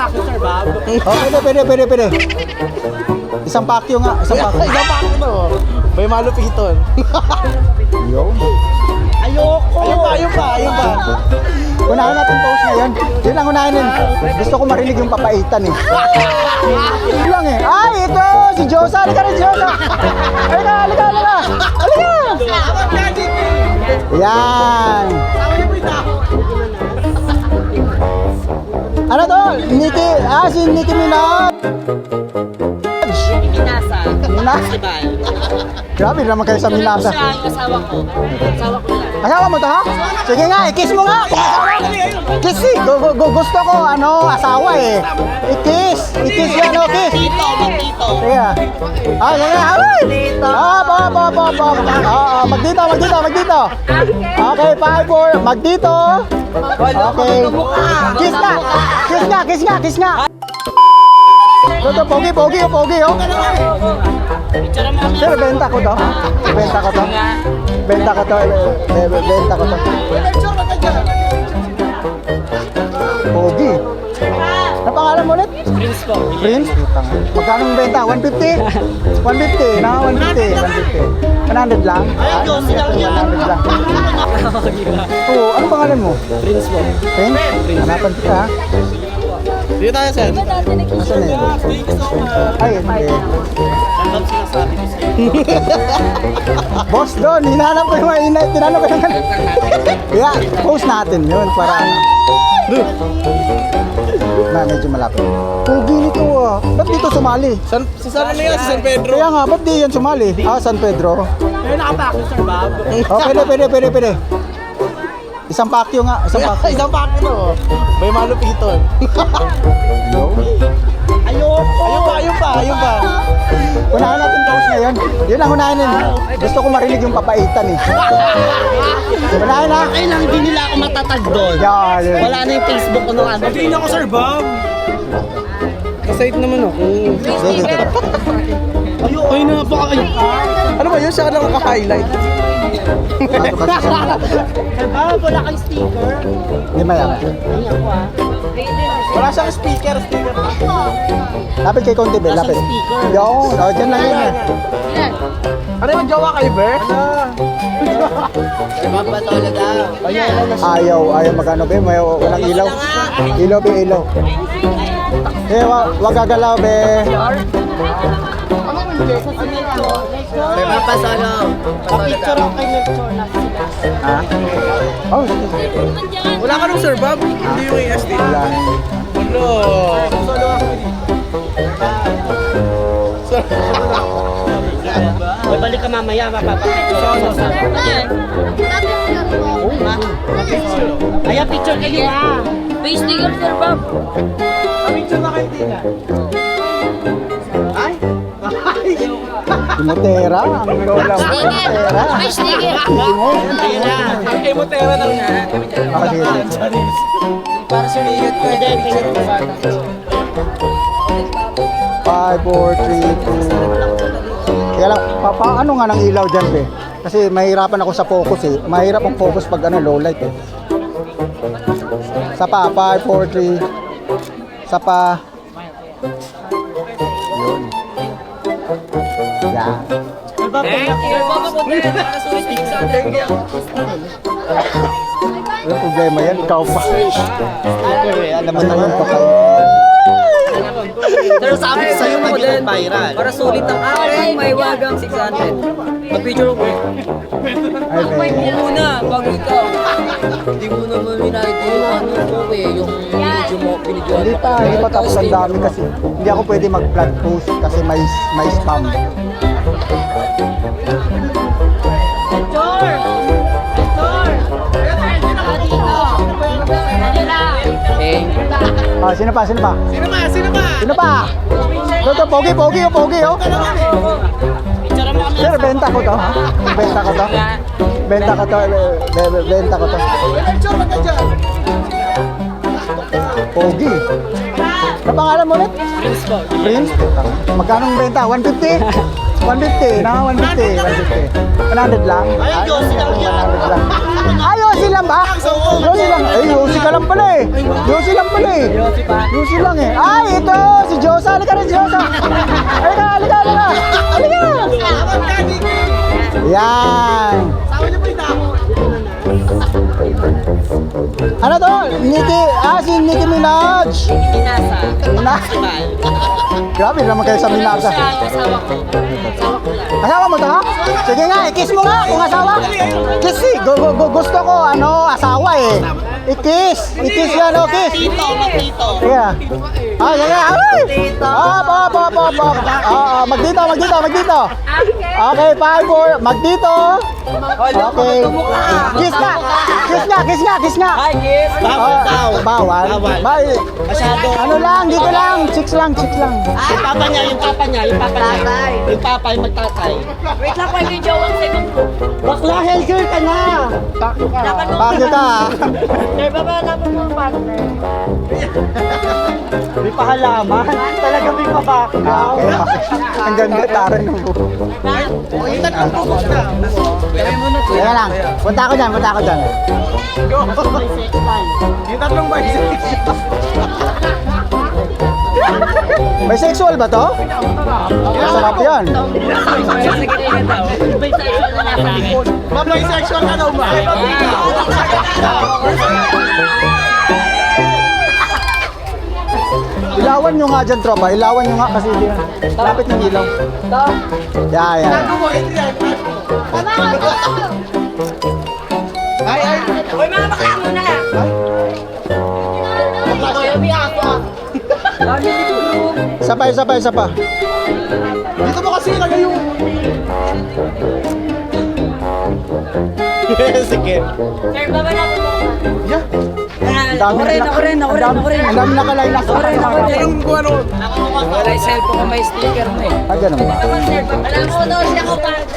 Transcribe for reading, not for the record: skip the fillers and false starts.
package, Sir Bob. Oh, pwede. Isang pakyo nga, isang pakyo. Isang package to. May malupiton. Yo. Ayoko. Ayun pa. Unahin natin pause ngayon. Yun lang unahin nun. Gusto ko marinig yung papaitan eh. Yun lang eh. Ay, ito! Si Josa! Halika rin, Josa! Halika! Yan! Ano to? Si Nicki Minaj! Minasa. Minasa? Grabe naman kayo sa Minasa. Siya ang asawa ko. Asawa ko lang. Asawa mo to ha? Sige nga, i-kiss mo nga! Kiss eh! Gusto ko, asawa eh. I-kiss yan, kiss! Tito, magtito. Sige nga. Sige nga, Dito. Magdito. Okay, 5, 4, magdito. Okay. Kiss nga. Ito, pogi oh. Picture mo kami. Sir, benta ko to. Benta ko to. Pogi. Ano pangalan mo ulit? Prince po. Prince? Magkano ang benta? 150? 150 na? 150. 100 lang? 100 lang. Oo, ano pangalan mo? Prince po. Prince? Hanapan kita ha? Dito tayo, Sir. Nasaan na yun? Ay, hindi. Hanggang sinasabi ko sa'yo. Boss doon, hinahanap ko yung mainit. Tinanong ko yung kaya, post natin yun para medyo malapit. Pugi nito ah. Ba't dito sumali? Sa saan na yan? Sa San Pedro. Kaya nga, ba't di yan sumali? San Pedro. May nakapackage, Sir Bob. Oh, pwede. Isang pakyo nga, isang pakyo. Isang package to. May malupiton. Yo. Ayoko. Ayun pa. Unahin natin pause ngayon. Yun ang unahin nun. Gusto ko marinig yung papaitan eh. Unahin na. Ay lang, hindi nila ako matatag doon. Yan. Wala na yung Facebook ko nung ano. Hindi ako, Sir Bob. Kasait naman ako. Sige. Ay, napaka-ayun. Ano ba yun? Siya lang naka-highlight. Sir Bob, wala kang sticker. Hindi mayaman. Ay, ako ah. Wala siyang speaker. Lapit kay Konti, Bel. Lapit. Yo, dyan lang yun. Ano yung jowa kay Bert? Sir Bob, patola daw. Ayaw magano be, may walang ilaw. Ilaw be, ilaw. Eh, wag gagalaw be. Sir Bob, pasolo. Picture ako kay Lecture na sila. Ha? Oh, sige. Wala ka nung Sir Bob? Hindi yung ASD. Wala. Ano? May balik ka mamaya, mapapapicture ako sa Kaya picture kayo ha. Face sticker, Sir Bob. Picture na kayo din. Ay? Timotera, ang lola mo. Timotera. Face sticker. Ang emotera daw niya. Sige. Para sumigat ko. 5, 4, 3, 2. Kaya lang, paano nga ng ilaw dyan, be? Kasi mahirapan ako sa focus eh. Mahirap ang focus pag low light eh. Sapa, 5, 4, 3. Sapa. Yun. Yan. Yung problema yan, ikaw pa. Alam mo naman pa kayo. Pero sabi ko sa'yo, magiging viral. Para sulit ang aking may wagang 600. Mag-picture ko. Ay, be. Muna, bago ikaw. Hindi mo naman minahit yung ano ko yung video mo, binidyoan Hindi pa tapos ang dami kasi hindi ako pwede mag-vlog post kasi may spam. Sino pa? Sino pa? Ito, pogi oh. Sir, benta ko to. Benta ko to. Pogi. Ano pangalan mo ulit? Prince po. Prince? Magkano ang benta? 150? 150 na, 150. 100 lang? Ay, 100 lang. Ay, Yossi lang ba? Yossi lang. Ay, Yossi ka lang pala eh. Yossi lang pala eh. Yossi lang eh. Ay, ito, si Josa. Halika rin, Josa. Halika, halika, halika. Halika. Yan. Ano to? Si Nicki Minaj. Minaj. Grabe naman kayo sa Minasa. Asawa mo to? Sige nga, i-kiss mo nga kung asawa. Kiss eh. Gusto ko, asawa eh. I-kiss. I-kiss yan, kiss. Tito. Sige. Sige. Ay! Magdito. Okay, 5, 4. Magdito. Okay. Kiss nga. Hi, kiss! Bawal. Masyado. Ano lang, dito lang. Chicks lang. Yung papa niya. Yung papa yung magtatay. Wait lang, pwede yung jowang segundo. Bakla, healthier ka na. Bakit ka? Sir, baba naman mo ang partner. May pahalaman. Talaga may mabakaw. Ang ganda, taran ng buko. Yung tatlong bukos na. Kaya lang, punta ako dyan. Yung tatlong bicycle. Bisexual ba to? Masarap yan. Mabay section ka daw ba? Ilawan nyo nga dyan, tropa. Ilawan nyo nga kasi di lapit ng ilaw. Yan. Ay. Uy, mga bakla muna! May ako ah. Isa pa. Dito mo kasi kayo yung... Sige. Sir, baba naman mo. Yeah. Ang dami nakaline na. Yung ano... Wala yung cellphone ko may sticker mo eh. Ganun ba? Alam mo daw siya ko partner.